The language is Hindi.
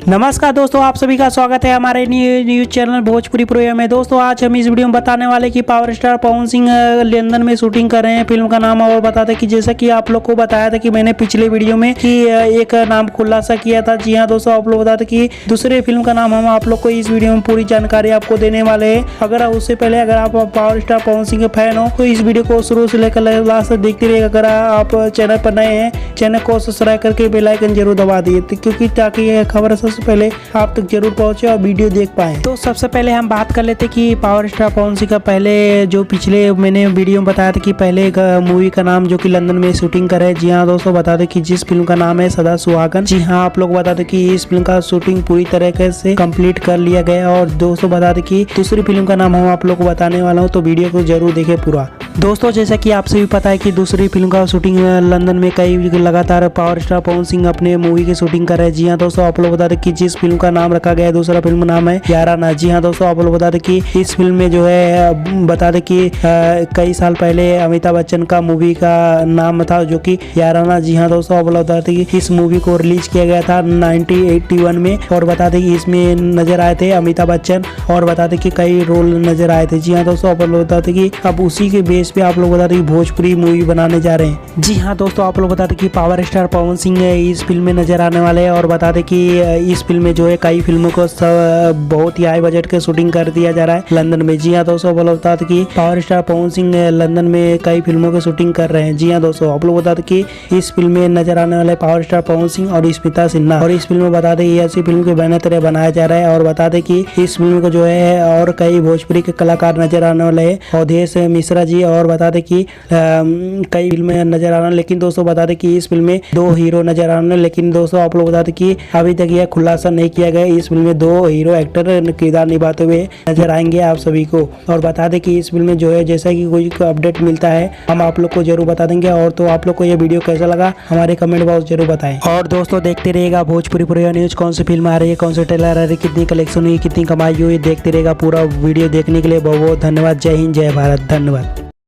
नमस्कार दोस्तों, आप सभी का स्वागत है हमारे न्यूज चैनल भोजपुरी प्रोया में। दोस्तों आज हम इस वीडियो में बताने वाले कि power star Pawan Singh London में शूटिंग कर रहे हैं। फिल्म का नाम और बताते कि जैसा कि आप लोग को बताया था कि मैंने पिछले वीडियो में कि एक नाम खुलासा किया था। जी हाँ दोस्तों, आप लोग बताते कि दूसरे फिल्म का नाम हम आप लोग को इस वीडियो में पूरी जानकारी आपको देने वाले हैं। अगर उससे पहले अगर आप पावर स्टार पवन सिंह के फैन हो तो इस वीडियो को शुरू से लेकर लास्ट तक देखते रहिएगा। अगर आप चैनल पर नए हैं, चैनल को सब्सक्राइब करके बेल आइकन जरूर दबा दिए, क्योंकि ताकि यह खबर सबसे पहले आप तक जरूर पहुंचे और वीडियो देख पाए। तो सबसे पहले हम बात कर लेते कि पावर स्टार पवन सिंह का पहले जो पिछले मैंने वीडियो में बताया था कि पहले एक मूवी का नाम जो कि लंदन में शूटिंग करे। जी हाँ दोस्तों, बता दें कि जिस फिल्म का नाम है सदा सुहागन। जी हाँ, आप लोग बता दें कि इस फिल्म का शूटिंग पूरी तरीके से कंप्लीट कर लिया गया। और दोस्तों बता दें कि दूसरी फिल्म का नाम हम आप लोग को बताने वाला हूँ, तो वीडियो को जरूर देखें पूरा। दोस्तों जैसा कि आपसे भी पता है कि दूसरी फिल्म का शूटिंग लंदन में कई लगातार पावर स्टार पवन सिंह अपने मूवी की शूटिंग कर रहे हैं। जी हाँ दोस्तों, आप लोग बता दें कि जिस फिल्म का नाम रखा गया है, दूसरा फिल्म नाम है याराना। जी हाँ दोस्तों, आप लोग बता दें कि इस फिल्म में जो है बता दें कि कई साल पहले अमिताभ बच्चन का मूवी का नाम था जो कि याराना। जी हाँ दोस्तों, आप लोग बता दें कि इस मूवी को रिलीज किया गया था 1981 में। और बता दें कि इसमें नजर आए थे अमिताभ बच्चन और बता दें कि कई रोल नजर आए थे। जी हाँ दोस्तों, आप लोग बताते कि अब उसी के बेस पे आप लोग बता दें कि भोजपुरी मूवी बनाने जा रहे हैं। जी हाँ दोस्तों, आप लोग बता दें कि पावर स्टार पवन सिंह इस फिल्म में नजर आने वाले हैं। और बता दें कि इस फिल्म में जो है कई फिल्मों को बहुत ही हाई बजट के शूटिंग कर दिया जा रहा है लंदन में। जी हाँ दोस्तों, आप लोग बता दें कि power star Pawan Singh London में कई फिल्मों की शूटिंग कर रहे हैं। जी हाँ दोस्तों, आप लोग बता दें कि इस फिल्म में नजर आने वाले पावर स्टार पवन सिंह और स्मिता सिन्हा। और इस फिल्म में बता दें ऐसी फिल्म के बैनर तरह बनाया जा रहा है। और बता दें कि इस फिल्म को जो है और कई भोजपुरी के कलाकार नजर आने वाले हैं, अवधेश मिश्रा जी। और बता दें कि कई फिल्में नजर आ रहा है। लेकिन दोस्तों बता दें कि इस फिल्म में 2 हीरो नजर आ रहे हैं। लेकिन दोस्तों आप लोग बता दें कि अभी तक यह खुलासा नहीं किया गया। इस फिल्म में 2 हीरो एक्टर किरदार निभाते हुए नजर आएंगे आप सभी को। और बता दें कि इस फिल्म में जो है जैसा कि कोई अपडेट मिलता है हम आप लोग को जरूर बता देंगे। और तो आप लोग को यह वीडियो कैसा लगा हमारे कमेंट बॉक्स जरूर बताएं। और दोस्तों देखते रहिएगा भोजपुरी प्रोया न्यूज। कौन सी फिल्म आ रही है, कौन सी ट्रेलर आ रही है, कितनी कलेक्शन हुई, कितनी कमाई हुई, देखते रहेगा। पूरा वीडियो देखने के लिए बहुत बहुत धन्यवाद। जय हिंद, जय भारत, धन्यवाद।